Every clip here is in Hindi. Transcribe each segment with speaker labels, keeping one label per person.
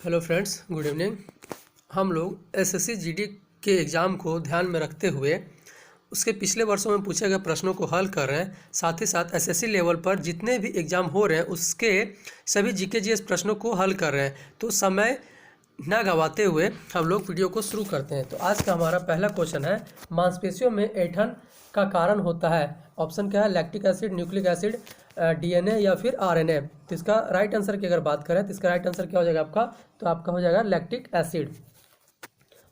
Speaker 1: Hello friends, good evening. हम लोग एसएससी जीडी के एग्ज़ाम को ध्यान में रखते हुए उसके पिछले वर्षों में पूछे गए प्रश्नों को हल कर रहे हैं। साथ ही साथ एसएससी लेवल पर जितने भी एग्ज़ाम हो रहे हैं उसके सभी जीके जीएस प्रश्नों को हल कर रहे हैं। तो समय ना गंवाते हुए हम लोग वीडियो को शुरू करते हैं। तो आज का हमारा पहला क्वेश्चन है, मांसपेशियों में ऐंठन का कारण होता है। ऑप्शन क्या है? Lactic acid, nucleic acid, DNA या फिर आरएनए। तो इसका राइट आंसर की अगर बात करें तो इसका राइट आंसर क्या हो जाएगा आपका? तो आपका हो जाएगा लैक्टिक एसिड।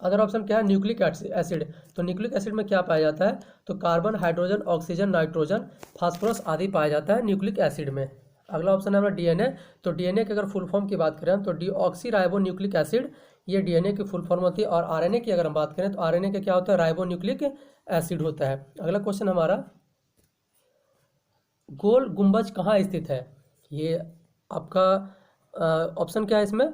Speaker 1: अगर ऑप्शन क्या है? Nucleic acid. तो न्यूक्लिक एसिड में क्या पाया जाता है? तो carbon, hydrogen, oxygen, nitrogen, phosphorus आदि पाया जाता है न्यूक्लिक एसिड में। अगला ऑप्शन है हमारा डीएनए। तो डीएनए की अगर फुल फॉर्म की बात करें तो डीऑक्सी राइबो न्यूक्लिक एसिड, ये डीएनए की फुल फॉर्म होती है। और आरएनए की अगर हम बात करें तो आरएनए का क्या होता है? राइबो न्यूक्लिक एसिड होता है। अगला क्वेश्चन हमारा, गोल गुंबज कहाँ स्थित है? ये आपका ऑप्शन क्या है इसमें?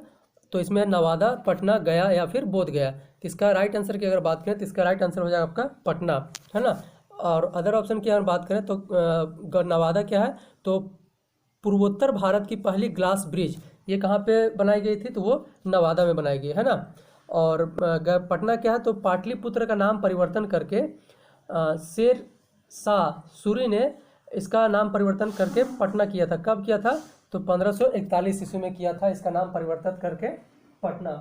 Speaker 1: तो इसमें नवादा, पटना, गया या फिर बोध गया। तो इसका राइट आंसर की अगर बात करें तो इसका राइट आंसर हो जाएगा आपका पटना, है ना। और अदर ऑप्शन की अगर बात करें तो नवादा क्या है? तो पूर्वोत्तर भारत की पहली ग्लास ब्रिज ये कहाँ पे बनाई गई थी? तो वो नवादा में बनाई गई है ना। और पटना क्या है? तो पाटलिपुत्र का नाम परिवर्तन करके शेर शाह सूरी ने इसका नाम परिवर्तन करके पटना किया था। कब किया था? तो 1541 ईस्वी में किया था इसका नाम परिवर्तन करके पटना।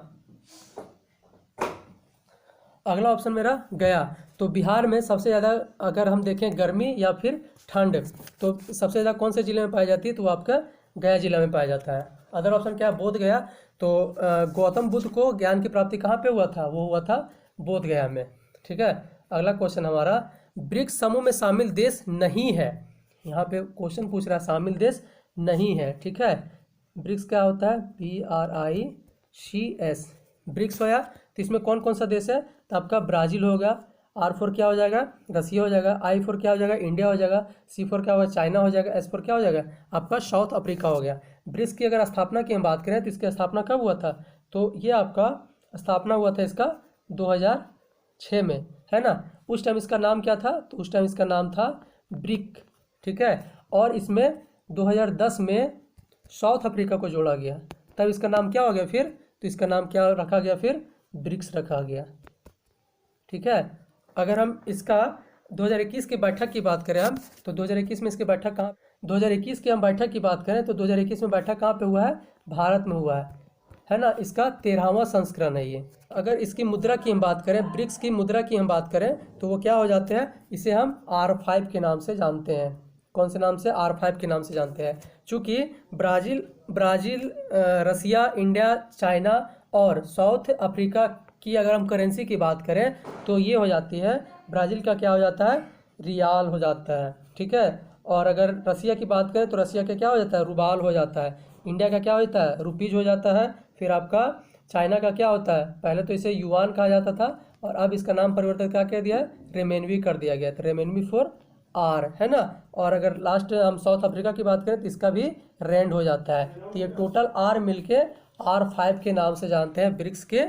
Speaker 1: अगला ऑप्शन मेरा गया। तो बिहार में सबसे ज़्यादा अगर हम देखें गर्मी या फिर ठंड, तो सबसे ज़्यादा कौन से ज़िले में पाई जाती है? तो वो आपका गया जिला में पाया जाता है। अदर ऑप्शन क्या है? बोध गया। तो गौतम बुद्ध को ज्ञान की प्राप्ति कहाँ पे हुआ था? वो हुआ था बोध गया में। ठीक है। अगला क्वेश्चन हमारा, ब्रिक्स समूह में शामिल देश नहीं है। यहाँ पे क्वेश्चन पूछ रहा है शामिल देश नहीं है। ठीक है। ब्रिक्स क्या होता है? BRICS ब्रिक्स होया। तो इसमें कौन कौन सा देश है? तो आपका ब्राज़ील होगा। R4 क्या हो जाएगा? रसिया हो जाएगा। I4 क्या हो जाएगा? इंडिया हो जाएगा। C4 क्या होगा? चाइना हो जाएगा। S4 क्या हो जाएगा? आपका साउथ अफ्रीका हो गया। ब्रिक्स की अगर स्थापना की हम बात करें तो इसकी स्थापना कब हुआ था? तो ये आपका स्थापना हुआ था इसका 2006 में, है ना। उस टाइम इसका नाम क्या था? तो उस टाइम इसका नाम था ब्रिक। ठीक है। और इसमें 2010 में साउथ अफ्रीका को जोड़ा गया, तब इसका नाम क्या हो गया फिर? तो इसका नाम क्या रखा गया फिर? ब्रिक्स रखा गया। ठीक है। अगर हम इसका 2021 की बैठक की बात करें हम, तो 2021 में इसकी बैठक कहाँ? 2021 की हम बैठक की बात करें तो 2021 में बैठक कहाँ पे हुआ है? भारत में हुआ है ना। इसका 13वां संस्करण है ये। अगर इसकी मुद्रा की हम बात करें, ब्रिक्स की मुद्रा की हम बात करें तो वो क्या हो जाते हैं? इसे हम R5 के नाम से जानते हैं। कौन से नाम से? R5 के नाम से जानते हैं। चूँकि ब्राज़ील, रसिया, इंडिया, चाइना और साउथ अफ्रीका की अगर हम करेंसी की बात करें तो ये हो जाती है, ब्राज़ील का क्या हो जाता है? रियाल हो जाता है। ठीक है। और अगर रसिया की बात करें तो रसिया का क्या हो जाता है? रूबाल हो जाता है। इंडिया का क्या होता है? रुपीज हो जाता है। फिर आपका चाइना का क्या होता है? पहले तो इसे युआन कहा जाता था और अब इसका नाम परिवर्तन क्या कर दिया है? रेमेनवी कर दिया गया। तो रेमेनवी फॉर R, है ना। और अगर लास्ट हम साउथ अफ्रीका की बात करें तो इसका भी रैंड हो जाता है। तो ये टोटल R मिलके R5 के नाम से जानते हैं ब्रिक्स के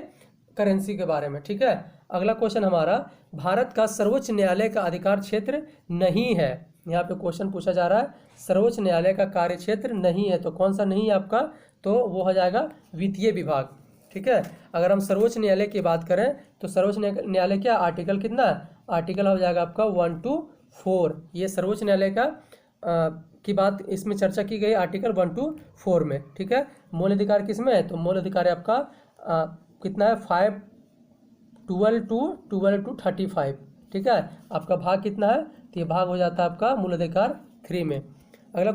Speaker 1: करेंसी के बारे में। ठीक है। अगला क्वेश्चन हमारा, भारत का सर्वोच्च न्यायालय का अधिकार क्षेत्र नहीं है। यहाँ पे क्वेश्चन पूछा जा रहा है सर्वोच्च न्यायालय का कार्य क्षेत्र नहीं है, तो कौन सा नहीं है आपका? तो वो हो जाएगा वित्तीय विभाग। ठीक है। अगर हम सर्वोच्च न्यायालय की बात करें तो सर्वोच्च न्यायालय क्या आर्टिकल कितना है? आर्टिकल हो जाएगा आपका 1 to 4। ये सर्वोच्च न्यायालय का की बात इसमें चर्चा की गई आर्टिकल 1 to 4 में। ठीक है। मूल अधिकार किस में है? तो मूल अधिकार आपका कितना है? 12 to 35। ठीक है। आपका भाग कितना है? तो ये भाग हो जाता है आपका मूल अधिकार 3 में। अगला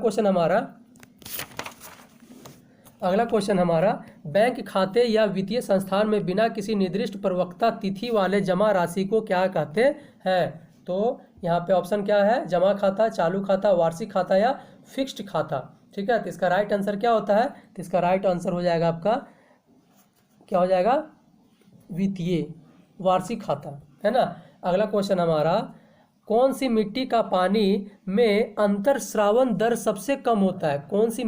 Speaker 1: क्वेश्चन हमारा, बैंक खाते या वित्तीय संस्थान में बिना किसी निर्दिष्ट प्रवक्ता तिथि वाले जमा राशि को क्या कहते हैं? तो यहाँ पे ऑप्शन क्या है? जमा खाता, चालू खाता, वार्षिक खाता या फिक्स्ड खाता। ठीक है। तो इसका राइट आंसर क्या होता है? तो इसका राइट आंसर हो जाएगा आपका क्या हो जाएगा? वित्तीय वार्षिक खाता, है ना। अगला क्वेश्चन हमारा, कौन सी मिट्टी का पानी में अंतर्स्रावन दर सबसे कम होता है? कौन सी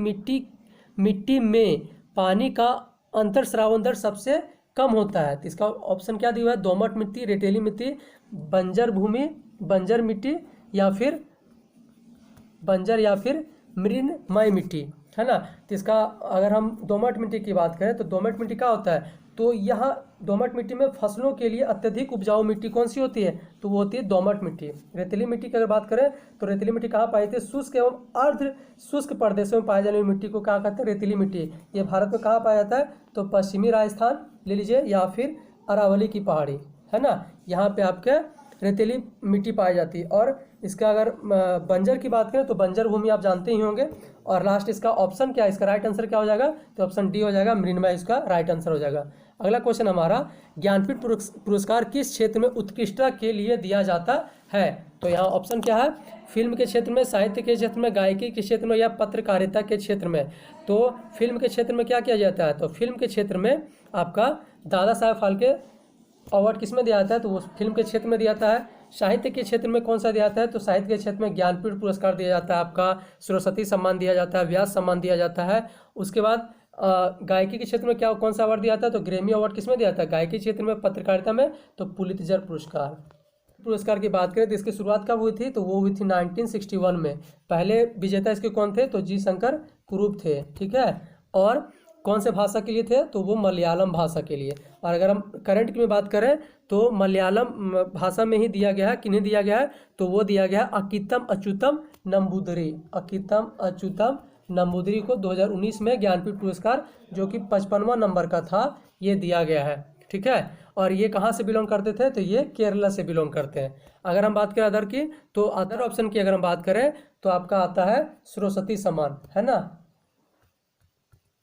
Speaker 1: मिट्टी में पानी का अंतर्स्रावन दर सबसे कम होता है? तो इसका ऑप्शन क्या दिया हुआ है? दोमट मिट्टी, रेतीली मिट्टी, बंजर भूमि, बंजर या फिर मृणमय मिट्टी। है ना। तो इसका अगर हम दोमट मिट्टी की बात करें तो दोमट मिट्टी क्या होता है, तो यहाँ दोमट मिट्टी में फसलों के लिए अत्यधिक उपजाऊ मिट्टी कौन सी होती है, तो वो होती है दोमट मिट्टी। रेतीली मिट्टी की अगर बात करें तो रेतीली मिट्टी कहाँ पाई जाती है, शुष्क एवं अर्ध शुष्क प्रदेशों में पाई जाने वाली मिट्टी को क्या कहते हैं, रेतीली मिट्टी। ये भारत में कहाँ पाया जाता है, तो पश्चिमी राजस्थान ले लीजिए या फिर अरावली की पहाड़ी, है ना, यहाँ पे आपके रेतीली मिट्टी पाई जाती है। और इसका अगर बंजर की बात करें तो बंजर भूमि आप जानते ही होंगे। और लास्ट इसका ऑप्शन क्या है, इसका राइट आंसर क्या हो जाएगा, तो ऑप्शन डी हो जाएगा, मृण्मय इसका राइट आंसर हो जाएगा। अगला क्वेश्चन हमारा, ज्ञानपीठ पुरस्कार किस क्षेत्र में उत्कृष्टता के लिए दिया जाता है, तो यहाँ ऑप्शन क्या है, फिल्म के क्षेत्र में, साहित्य के क्षेत्र में, गायकी के क्षेत्र में या पत्रकारिता के क्षेत्र में। तो फिल्म के क्षेत्र में क्या किया जाता है, तो फिल्म के क्षेत्र में आपका दादा साहेब फाल्के अवार्ड किस में दिया जाता है, तो वो फिल्म के क्षेत्र में दिया जाता है। साहित्य के क्षेत्र में कौन सा दिया जाता है, तो साहित्य के क्षेत्र में ज्ञानपीठ पुरस्कार दिया जाता है, आपका सरस्वती सम्मान दिया जाता है, व्यास सम्मान दिया जाता है। उसके बाद गायकी के क्षेत्र में क्या कौन सा अवार्ड दिया जाता है, तो ग्रैमी अवार्ड किस में दिया जाता है, गायकी क्षेत्र में। पत्रकारिता में तो पुलित्जर पुरस्कार की बात करें तो इसकी शुरुआत कब हुई थी, तो वो हुई थी 1961 में। पहले विजेता इसके कौन थे, तो जी शंकर कुरूप थे, ठीक है। और कौन से भाषा के लिए थे, तो वो मलयालम भाषा के लिए। और अगर हम करंट की में बात करें तो मलयालम भाषा में ही दिया गया है, किन्हें दिया गया है, तो वो दिया गया है अकितम अच्युतम नंबूदरी, अकितम अच्युतम नंबूदरी को 2019 में ज्ञानपीठ पुरस्कार जो कि 55वां नंबर का था, ये दिया गया है, ठीक है। और ये कहाँ से बिलोंग करते थे, तो ये केरला से बिलोंग करते हैं। अगर हम बात करें अदर की, तो अदर ऑप्शन की अगर हम बात करें तो आपका आता है सरस्वती सम्मान, है ना,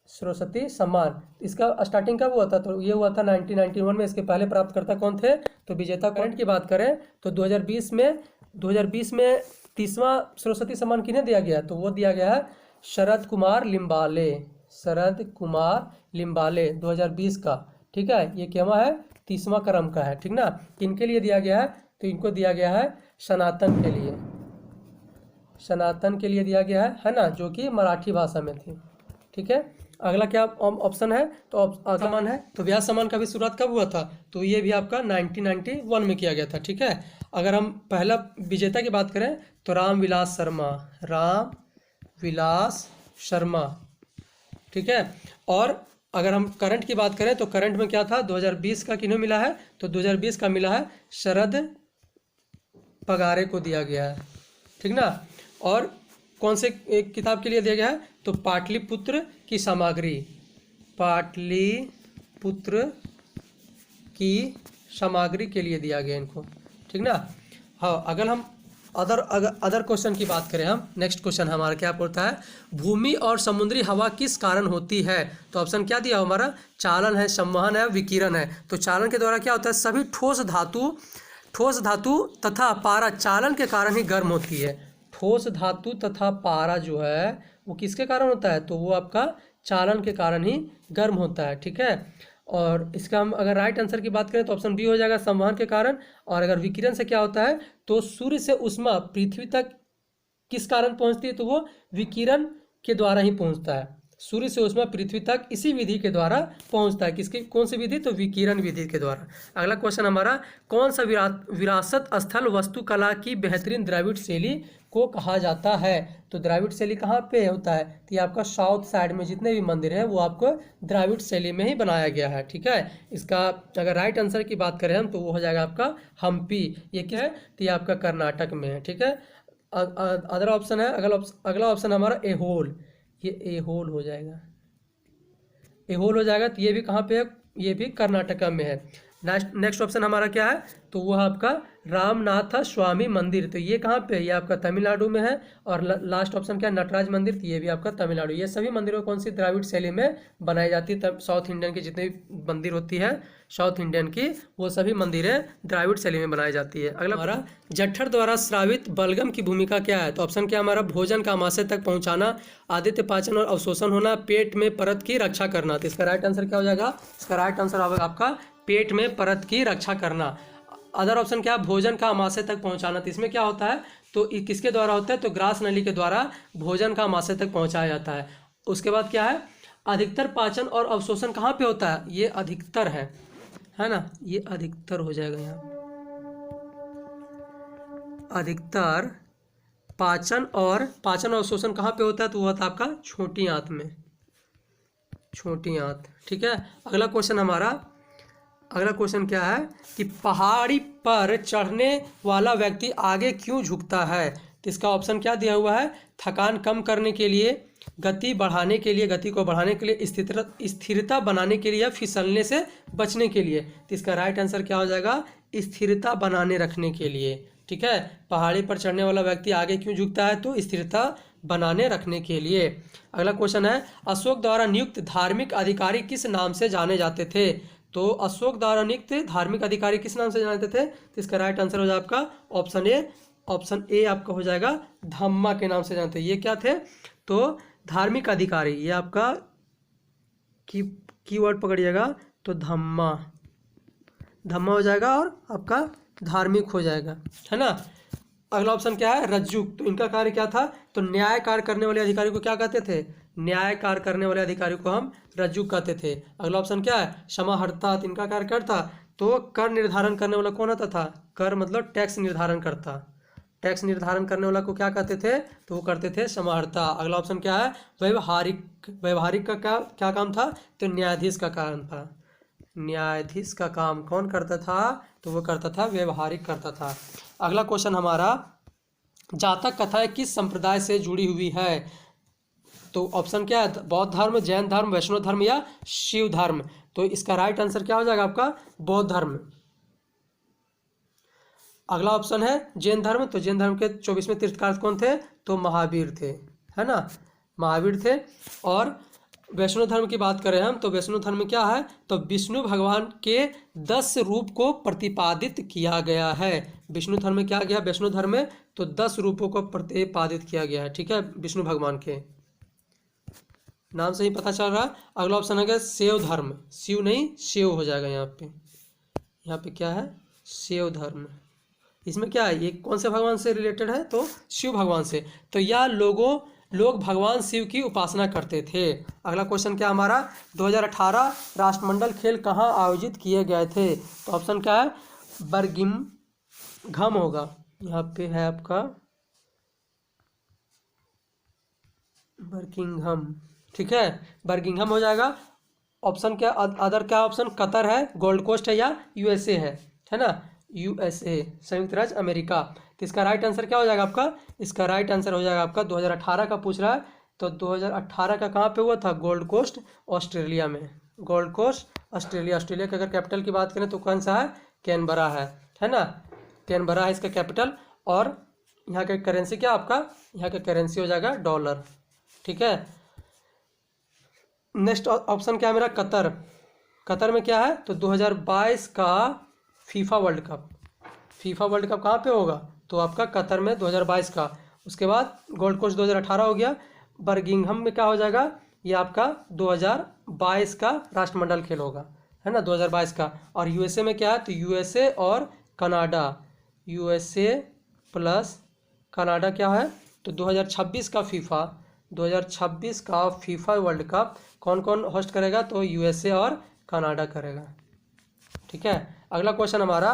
Speaker 1: सरस्वती सम्मान। इसका स्टार्टिंग कब हुआ था, तो ये हुआ था 1991 में। इसके पहले प्राप्तकर्ता कौन थे, तो विजेता। करंट की बात करें तो 2020 में 30वां सरस्वती सम्मान किन्हें दिया गया, तो वो दिया गया है शरद कुमार लिम्बाले, शरद कुमार लिम्बाले 2020 का, ठीक है। ये क्या है, 30वां क्रम का है, ठीक ना। किनके लिए दिया गया है, तो इनको दिया गया है सनातन के लिए, सनातन के लिए दिया गया है ना, जो कि मराठी भाषा में थी, ठीक है। अगला क्या ऑप्शन है, तो सम्मान है, तो व्यास सम्मान का भी शुरुआत कब हुआ था, तो ये भी आपका 1991 में किया गया था, ठीक है। अगर हम पहला विजेता की बात करें तो रामविलास शर्मा, रामविलास शर्मा, ठीक है। और अगर हम करंट की बात करें तो करंट में क्या था, 2020 का किन्हें मिला है, तो 2020 का मिला है शरद पगारे को दिया गया है, ठीक ना। और कौन से एक किताब के लिए दिया गया है, तो पाटलिपुत्र की सामग्री, पाटलिपुत्र की सामग्री के लिए दिया गया इनको, ठीक ना। हाँ, अगर हम अदर क्वेश्चन की बात करें, हम नेक्स्ट क्वेश्चन हमारा क्या बोलता है, भूमि और समुद्री हवा किस कारण होती है, तो ऑप्शन क्या दिया हमारा, चालन है, संवहन है, विकिरण है। तो चालन के द्वारा क्या होता है, सभी ठोस धातु तथा पारा चालन के कारण ही गर्म होती है। ठोस धातु तथा पारा जो है वो किसके कारण होता है, तो वो आपका चालन के कारण ही गर्म होता है, ठीक है। और इसका हम अगर राइट आंसर की बात करें तो ऑप्शन बी हो जाएगा, संवहन के कारण। और अगर विकिरण से क्या होता है, तो सूर्य से ऊष्मा पृथ्वी तक किस कारण पहुंचती है, तो वो विकिरण के द्वारा ही पहुंचता है। सूर्य से ऊष्मा पृथ्वी तक इसी विधि के द्वारा पहुंचता है, किसकी कौन सी विधि, तो विकिरण विधि के द्वारा। अगला क्वेश्चन हमारा, कौन सा विरासत स्थल वास्तुकला की बेहतरीन द्रविड़ शैली को कहा जाता है, तो द्रविड़ शैली कहाँ पे होता है, तो ये आपका साउथ साइड में जितने भी मंदिर हैं वो आपको द्रविड़ शैली में ही बनाया गया है, ठीक है। इसका अगर राइट आंसर की बात करें हम तो वो हो जाएगा आपका हम्पी। ये क्या है, तो ये आपका कर्नाटक में है, ठीक है। अदर ऑप्शन है, अगला ऑप्शन हमारा एहोल, ये एहोल हो जाएगा, एहोल हो जाएगा। तो ये भी कहाँ पे है, ये भी कर्नाटका में है। नेक्स्ट ऑप्शन हमारा क्या है, तो वो आपका रामनाथ स्वामी मंदिर, तो ये कहाँ पे है, ये आपका तमिलनाडु में है। और लास्ट ऑप्शन क्या है, नटराज मंदिर, तो ये भी आपका तमिलनाडु। ये सभी मंदिरों कौन सी द्रविड़ शैली में बनाई जाती है, तब साउथ इंडियन की जितनी भी मंदिर होती है साउथ इंडियन की, वो सभी मंदिरें द्रविड़ शैली में बनाई जाती है। अगला हमारा, जठर द्वारा स्रावित बलगम की भूमिका क्या है, तो ऑप्शन क्या हमारा, भोजन का आमाशय तक पहुंचाना, आदित्य पाचन और अवशोषण होना, पेट में परत की रक्षा करना। तो इसका राइट आंसर क्या हो जाएगा, इसका राइट आंसर होगा आपका पेट में परत की रक्षा करना। अदर ऑप्शन क्या, भोजन का आमाशय तक पहुंचाना, तो इसमें क्या होता है, तो किसके द्वारा होता है, तो ग्रास नली के द्वारा भोजन का आमाशय तक पहुंचाया जाता है। उसके बाद क्या है, अधिकतर पाचन और अवशोषण कहाँ पे होता है, ये अधिकतर है ना, ये अधिकतर हो जाएगा यहाँ, अधिकतर पाचन और शोषण कहाँ पे होता है, तो वो होता है आपका छोटी आंत में, छोटी आंत। ठीक है। अगला क्वेश्चन क्या है कि पहाड़ी पर चढ़ने वाला व्यक्ति आगे क्यों झुकता है। तो इसका ऑप्शन क्या दिया हुआ है, थकान कम करने के लिए, गति को बढ़ाने के लिए, स्थिरता बनाने के लिए, या फिसलने से बचने के लिए। तो इसका राइट आंसर क्या हो जाएगा, स्थिरता बनाने रखने के लिए। ठीक है। पहाड़ी पर चढ़ने वाला व्यक्ति आगे क्यों झुकता है, तो स्थिरता बनाने रखने के लिए। अगला क्वेश्चन है, अशोक द्वारा नियुक्त धार्मिक अधिकारी किस नाम से जाने जाते थे। तो अशोक द्वारा नियुक्त धार्मिक अधिकारी किस नाम से जानते थे, तो इसका राइट आंसर हो जाएगा आपका ऑप्शन ए आपका हो जाएगा धम्मा के नाम से जानते हैं। ये क्या थे, तो धार्मिक अधिकारी, ये आपका कीवर्ड पकड़िएगा, तो धम्मा हो जाएगा और आपका धार्मिक हो जाएगा, है ना। अगला ऑप्शन क्या है, रज्जुक। तो इनका कार्य क्या था, तो न्याय कार्य करने वाले अधिकारी को क्या कहते थे, न्याय कार्य करने वाले अधिकारी को हम रज्जुक कहते थे। अगला ऑप्शन क्या है, समाहर्ता। तो इनका कार्य क्या था, तो कर निर्धारण करने वाला कौन होता था, कर मतलब टैक्स निर्धारण करता, टैक्स निर्धारण करने वाला को क्या कहते थे, तो वो करते थे समाहर्ता। अगला ऑप्शन क्या है, व्यवहारिक का क्या काम था, तो न्यायाधीश का काम था। न्यायाधीश का काम कौन करता था, तो वो करता था व्यवहारिक करता था। अगला क्वेश्चन हमारा, जातक कथाएं किस संप्रदाय से जुड़ी हुई है। तो ऑप्शन क्या है, बौद्ध धर्म, जैन धर्म, वैष्णव धर्म या शिव धर्म। तो इसका राइट आंसर क्या हो जाएगा आपका, बौद्ध धर्म। अगला ऑप्शन है जैन धर्म। तो जैन धर्म के 24वें तीर्थंकर कौन थे, तो महावीर थे, है ना, महावीर थे। और वैष्णव धर्म की बात करें हम, तो वैष्णव धर्म में क्या है, तो विष्णु भगवान के 10 रूप को प्रतिपादित किया गया है। विष्णु धर्म में क्या गया, वैष्णव धर्म में तो 10 रूपों को प्रतिपादित किया गया है। ठीक है, विष्णु भगवान के नाम से ही पता चल रहा है। अगला ऑप्शन है शैव धर्म, शिव नहीं शेव हो जाएगा यहाँ पे क्या है, शैव धर्म। इसमें क्या है, ये कौन से भगवान से रिलेटेड है, तो शिव भगवान से। तो यह लोग भगवान शिव की उपासना करते थे। अगला क्वेश्चन क्या हमारा, 2018 राष्ट्रमंडल खेल कहाँ आयोजित किए गए थे। तो ऑप्शन क्या है, बर्मिंघम होगा, यहाँ पे है आपका बर्मिंघम। ठीक है, बर्मिंघम हो जाएगा। ऑप्शन क्या, अदर क्या ऑप्शन, कतर है, गोल्ड कोस्ट है या यूएसए है ना, यूएसए संयुक्त राज्य अमेरिका। तो इसका राइट आंसर क्या हो जाएगा आपका, इसका राइट आंसर हो जाएगा आपका 2018 का पूछ रहा है, तो 2018 का कहाँ पे हुआ था, गोल्ड कोस्ट ऑस्ट्रेलिया में। गोल्ड कोस्ट ऑस्ट्रेलिया की अगर कैपिटल की बात करें तो कौन सा है, कैनबरा है ना, कैनबरा है इसका कैपिटल। और यहाँ का करेंसी क्या आपका, यहाँ का करेंसी हो जाएगा डॉलर। ठीक है, नेक्स्ट ऑप्शन क्या है मेरा, कतर में क्या है, तो 2022 का फीफा वर्ल्ड कप कहाँ पे होगा, तो आपका कतर में 2022 का। उसके बाद गोल्ड कोस्ट 2018 हो गया। बर्मिंघम में क्या हो जाएगा, ये आपका 2022 का राष्ट्रमंडल खेल होगा, है ना, 2022 का। और यूएसए में क्या है, तो यूएसए और कनाडा, यूएसए प्लस कनाडा क्या है, तो 2026 का फीफा वर्ल्ड कप कौन कौन होस्ट करेगा, तो यूएसए और कनाडा करेगा। ठीक है, अगला क्वेश्चन हमारा,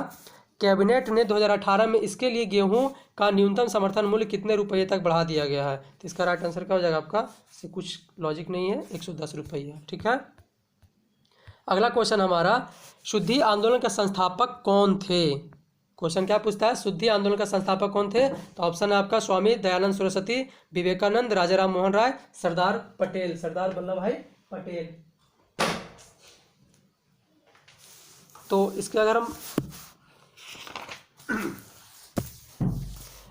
Speaker 1: कैबिनेट ने 2018 में इसके लिए गेहूं का न्यूनतम समर्थन मूल्य कितने रुपये तक बढ़ा दिया गया है। तो इसका राइट आंसर क्या हो जाएगा आपका, इससे कुछ लॉजिक नहीं है, 110 रुपये। ठीक है, अगला क्वेश्चन हमारा, शुद्धि आंदोलन का संस्थापक कौन थे। क्वेश्चन क्या पूछता है, शुद्धि आंदोलन का संस्थापक कौन थे। तो ऑप्शन है आपका स्वामी दयानंद सरस्वती, विवेकानंद, राजाराम मोहन राय, सरदार वल्लभ भाई पटेल। तो इसके अगर हम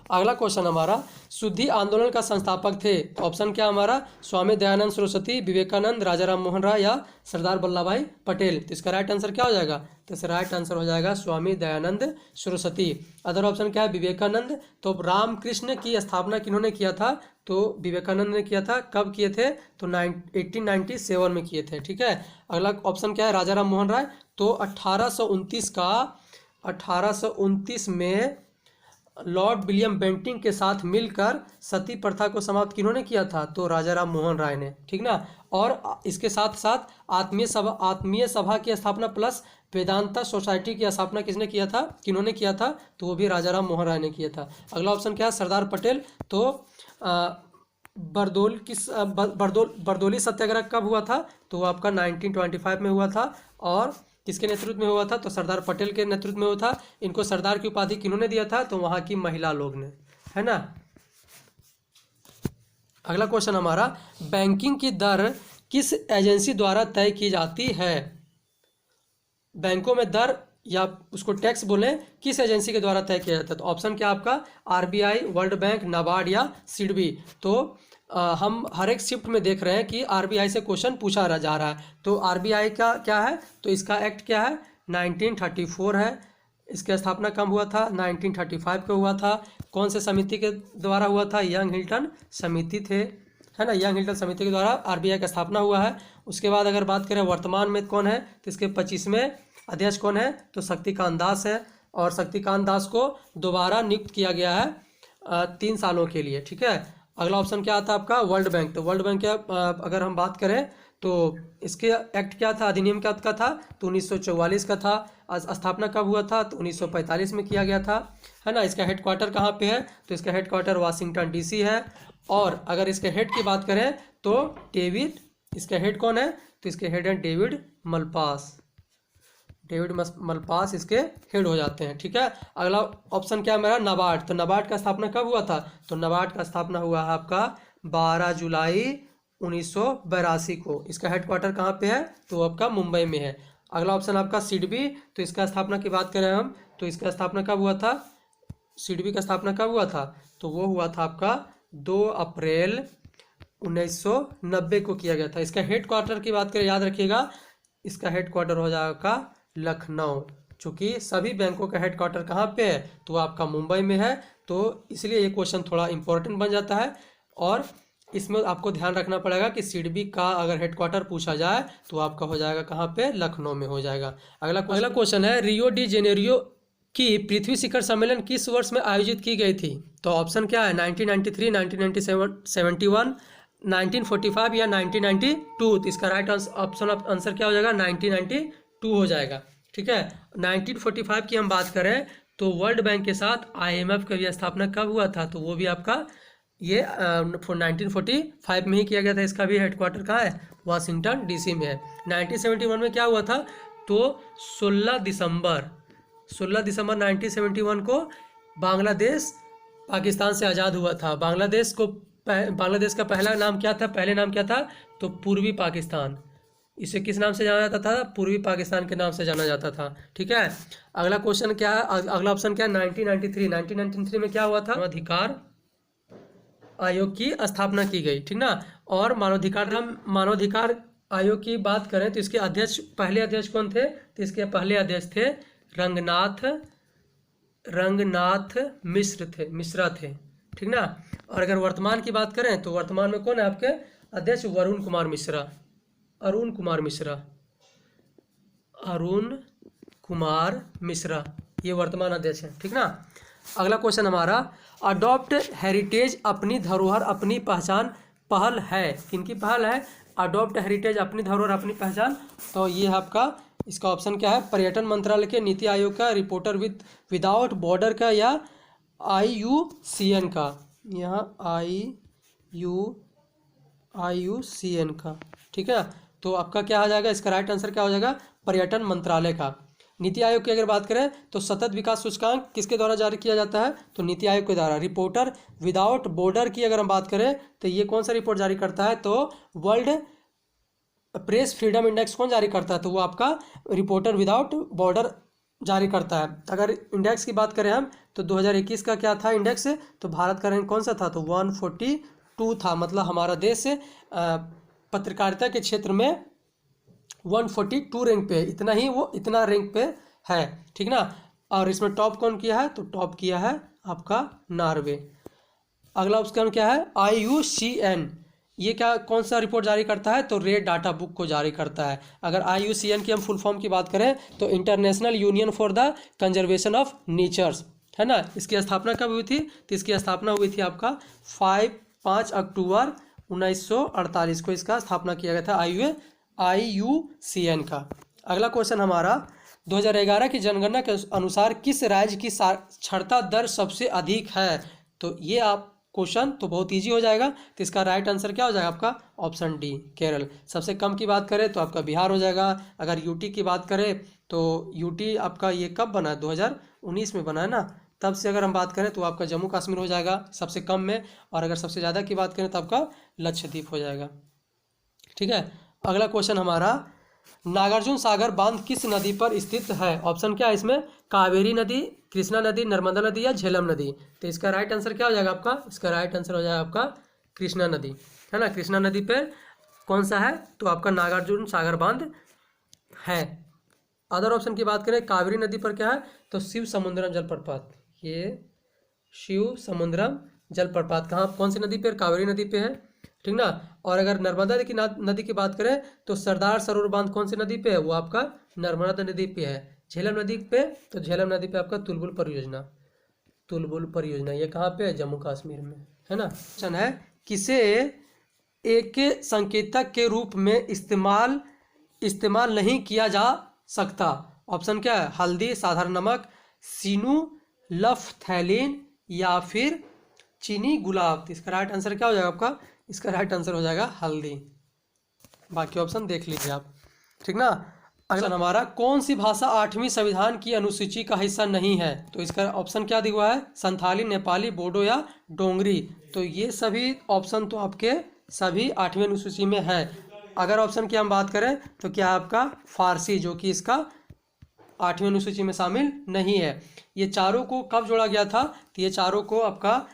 Speaker 1: अगला क्वेश्चन हमारा, शुद्धि आंदोलन का संस्थापक थे। तो ऑप्शन क्या हमारा, स्वामी दयानंद सरस्वती, विवेकानंद, राजाराम मोहन राय या सरदार वल्लभ भाई पटेल। तो इसका राइट आंसर क्या हो जाएगा, तो इसका राइट आंसर हो जाएगा स्वामी दयानंद सरस्वती। अदर ऑप्शन क्या है, विवेकानंद। तो रामकृष्ण की स्थापना किन्होंने किया था, तो विवेकानंद ने किया था। कब किए थे, तो 1897 में किए थे। ठीक है, अगला ऑप्शन क्या है, राजाराम मोहन राय। तो 1829 में लॉर्ड विलियम बेंटिंक के साथ मिलकर सती प्रथा को समाप्त किन्होंने किया था? तो राजा राम मोहन राय ने, ठीक ना। और इसके साथ साथ आत्मीय सभा की स्थापना प्लस वेदांता सोसाइटी की स्थापना किसने किया था, किन्होंने किया था? तो वो भी राजा राम मोहन राय ने किया था। अगला ऑप्शन क्या है? सरदार पटेल। तो बरदौली सत्याग्रह कब हुआ था? तो वो आपका 1925 में हुआ था। और किसके नेतृत्व में हुआ था? तो सरदार पटेल के नेतृत्व में हुआ था। इनको सरदार की उपाधि किन्होंने दिया था? तो वहाँ की महिला लोग ने, है ना। अगला क्वेश्चन हमारा, बैंकिंग की दर किस एजेंसी द्वारा तय की जाती है? बैंकों में दर या उसको टैक्स बोलें, किस एजेंसी के द्वारा तय किया जाता है? तो ऑप्शन क्या आपका? आरबीआई, वर्ल्ड बैंक, नाबार्ड या सिडबी। तो हम हर एक शिफ्ट में देख रहे हैं कि आरबीआई से क्वेश्चन पूछा जा रहा है। तो आरबीआई का क्या है? तो इसका एक्ट क्या है? 1934 है। इसकी स्थापना कब हुआ था? 1935 को हुआ था। कौन से समिति के द्वारा हुआ था? यंग हिल्टन समिति थे, है ना। यंग हिल्टन समिति के द्वारा आरबीआई का स्थापना हुआ है। उसके बाद अगर बात करें वर्तमान में कौन है, तो इसके 25वें अध्यक्ष कौन है? तो शक्तिकांत दास है। और शक्तिकांत दास को दोबारा नियुक्त किया गया है 3 सालों के लिए, ठीक है। अगला ऑप्शन क्या आता है आपका? World bank. तो वर्ल्ड बैंक क्या अगर हम बात करें तो इसके एक्ट क्या था, अधिनियम क्या का था? तो 1944 का था। स्थापना कब हुआ था? तो 1945 में किया गया था, है ना। इसका हेडक्वार्टर कहाँ पे है? तो इसका हेडक्वार्टर वाशिंगटन डीसी है। और अगर इसके हेड की बात करें तो डेविड, इसका हेड कौन है? तो इसके हेड है डेविड मलपास। डेविड मलपास इसके हेड हो जाते हैं, ठीक है। अगला ऑप्शन क्या है मेरा? नाबार्ड। तो नाबार्ड का स्थापना कब हुआ था? तो नाबार्ड का स्थापना हुआ है आपका 12 जुलाई 1982 को। इसका हेडक्वार्टर कहाँ पे है? तो आपका मुंबई में है। अगला ऑप्शन आपका सिडबी। तो इसका स्थापना की बात करें हम तो इसका स्थापना कब हुआ था? सिडबी का स्थापना कब हुआ था? तो वो हुआ था आपका 2 अप्रैल 1990 को किया गया था। इसका हेडक्वार्टर की बात करें, याद रखिएगा, इसका हेडक्वार्टर हो जाएगा लखनऊ। चूँकि सभी बैंकों का हेडक्वार्टर कहाँ पे है? तो आपका मुंबई में है। तो इसलिए ये क्वेश्चन थोड़ा इंपॉर्टेंट बन जाता है। और इसमें आपको ध्यान रखना पड़ेगा कि सिडबी का अगर हेडक्वार्टर पूछा जाए तो आपका हो जाएगा कहाँ पे? लखनऊ में हो जाएगा। अगला क्वेश्चन है, रियो डी जेनेरियो की पृथ्वी शिखर सम्मेलन किस वर्ष में आयोजित की गई थी? तो ऑप्शन क्या है? 1993, 1997, 71, 1945 या 1992। तो इसका राइट ऑप्शन आंसर क्या हो जाएगा? 1992 हो जाएगा, ठीक है। 1945 की हम बात करें तो वर्ल्ड बैंक के साथ IMF की भी स्थापना कब हुआ था? तो वो भी आपका ये 1945 में ही किया गया था। इसका भी हेडक्वार्टर कहाँ है? वाशिंगटन डीसी में है। 1971 में क्या हुआ था? तो 16 दिसंबर 1971 को बांग्लादेश पाकिस्तान से आज़ाद हुआ था। बांग्लादेश का पहला नाम क्या था? पहले नाम क्या था? तो पूर्वी पाकिस्तान। इसे किस नाम से जाना जाता था? पूर्वी पाकिस्तान के नाम से जाना जाता था, ठीक है। अगला क्वेश्चन क्या है? अगला ऑप्शन क्या है? 1993 में क्या हुआ था? मानवाधिकार आयोग की स्थापना की गई, ठीक ना। और मानवाधिकार आयोग की बात करें तो इसके पहले अध्यक्ष कौन थे? तो इसके पहले अध्यक्ष थे रंगनाथ मिश्रा थे, ठीक ना। और अगर वर्तमान की बात करें तो वर्तमान में कौन है आपके अध्यक्ष? अरुण कुमार मिश्रा ये वर्तमान अध्यक्ष है, ठीक ना। अगला क्वेश्चन हमारा, अडॉप्ट हेरिटेज अपनी धरोहर अपनी पहचान पहल है। किनकी पहल है? अडॉप्ट हेरिटेज अपनी धरोहर अपनी पहचान। तो ये आपका इसका ऑप्शन क्या है? पर्यटन मंत्रालय के, नीति आयोग का, रिपोर्टर विदाउट बॉर्डर का या IUCN का। यहाँ IUCN का, ठीक है। तो आपका क्या आ जाएगा? इसका राइट आंसर क्या हो जाएगा? पर्यटन मंत्रालय का। नीति आयोग की अगर बात करें तो सतत विकास सूचकांक किसके द्वारा जारी किया जाता है? तो नीति आयोग के द्वारा। रिपोर्टर विदाउट बॉर्डर की अगर हम बात करें तो ये कौन सा रिपोर्ट जारी करता है? तो वर्ल्ड प्रेस फ्रीडम इंडेक्स कौन जारी करता है? तो वो आपका रिपोर्टर विदाउट बॉर्डर जारी करता है। अगर इंडेक्स की बात करें हम तो 2021 का क्या था इंडेक्स? तो भारत का रैंक कौन सा था? तो 142 था। मतलब हमारा देश पत्रकारिता के क्षेत्र में 142 रैंक पे, इतना रैंक पे है, ठीक ना। और इसमें टॉप कौन किया है? तो टॉप किया है आपका नॉर्वे। अगला ऑप्शन क्या है? IUCN ये कौन सा रिपोर्ट जारी करता है? तो रेड डाटा बुक को जारी करता है। अगर IUCN की हम फुल फॉर्म की बात करें तो International Union for the Conservation of Nature's, है ना। इसकी स्थापना कब हुई थी? तो इसकी स्थापना हुई थी आपका 5 अक्टूबर 1948 को इसका स्थापना किया गया था IUCN का। अगला क्वेश्चन हमारा 2011 की जनगणना के अनुसार किस राज्य की साक्षरता दर सबसे अधिक है? तो ये आप क्वेश्चन तो बहुत इजी हो जाएगा। तो इसका राइट आंसर क्या हो जाएगा आपका? Option D, Kerala. सबसे कम की बात करें तो आपका बिहार हो जाएगा। अगर यूटी की बात करें तो यूटी आपका ये कब बना है? 2019 में बना है ना। तब से अगर हम बात करें तो आपका जम्मू कश्मीर हो जाएगा सबसे कम में, और अगर सबसे ज़्यादा की बात करें तो आपका लक्षद्वीप हो जाएगा। ठीक है। अगला क्वेश्चन हमारा, नागार्जुन सागर बांध किस नदी पर स्थित है? ऑप्शन क्या है इसमें? कावेरी नदी, कृष्णा नदी, नर्मदा नदी या झेलम नदी। तो इसका राइट आंसर क्या हो जाएगा आपका? इसका राइट आंसर हो जाएगा आपका कृष्णा नदी, है ना। कृष्णा नदी पे कौन सा है? तो आपका नागार्जुन सागर बांध है। अदर ऑप्शन की बात करें, कावेरी नदी पर क्या है? तो शिव समुद्रम जलप्रपात। ये शिव समुद्रम जलप्रपात कहाँ, कौन सी नदी पे? कावेरी नदी पे है, ठीक ना। और अगर नर्मदा नदी की बात करें तो सरदार सरोवर बांध कौन सी नदी पे है? वो आपका नर्मदा नदी पे है। झेलम नदी पे, तो झेलम नदी पे आपका तुलबुल परियोजना, तुलबुल परियोजना ये कहाँ पे है? जम्मू कश्मीर में, है ना। क्वेश्चन है, किसे एक संकेतक के रूप में इस्तेमाल नहीं किया जा सकता? ऑप्शन क्या है? हल्दी, साधारण नमक, सिनुलफथैलीन या फिर चीनी गुलाब। तो इसका राइट आंसर क्या हो जाएगा आपका? इसका राइट आंसर हो जाएगा हल्दी। बाकी ऑप्शन देख लीजिए आप, ठीक ना। अगला हमारा, कौन सी भाषा 8वीं संविधान की अनुसूची का हिस्सा नहीं है? तो इसका ऑप्शन क्या दिया हुआ है? संथाली, नेपाली, बोडो या डोंगरी। तो ये सभी ऑप्शन तो आपके सभी 8वीं अनुसूची में है। अगर ऑप्शन की हम बात करें तो क्या आपका फारसी, जो कि इसका 8वीं अनुसूची में शामिल नहीं है। ये चारों को कब जोड़ा गया था? तो ये चारों को आपका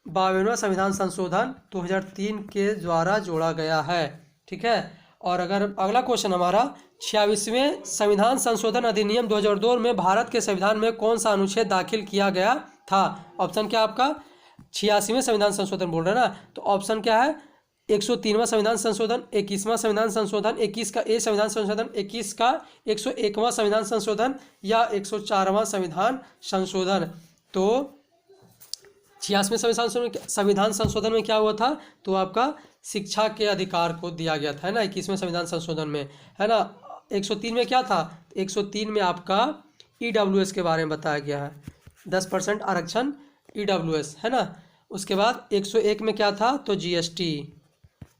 Speaker 1: 52वां संविधान संशोधन 2003 के द्वारा जोड़ा गया है, ठीक है। और अगर अगला क्वेश्चन हमारा, 26वें संविधान संशोधन अधिनियम 2002 में भारत के संविधान में कौन सा अनुच्छेद दाखिल किया गया था? ऑप्शन क्या आपका? 86वें संविधान संशोधन बोल रहे हैं ना, तो ऑप्शन क्या है? 103वां संविधान संशोधन, 21वां संविधान संशोधन, 21 का ए संविधान संशोधन, 21 का 101वां संविधान संशोधन या 104वां संविधान संशोधन। तो 86वें संविधान संशोधन में क्या हुआ था? तो आपका शिक्षा के अधिकार को दिया गया था, है ना। 21वें संविधान संशोधन में, है ना। 103 में क्या था? 103 में आपका EWS के बारे में बताया गया है, 10% आरक्षण EWS, है ना। उसके बाद 101 में क्या था? तो GST।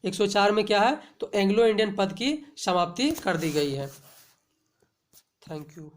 Speaker 1: 104 में क्या है? तो एंग्लो इंडियन पद की समाप्ति कर दी गई है। Thank you.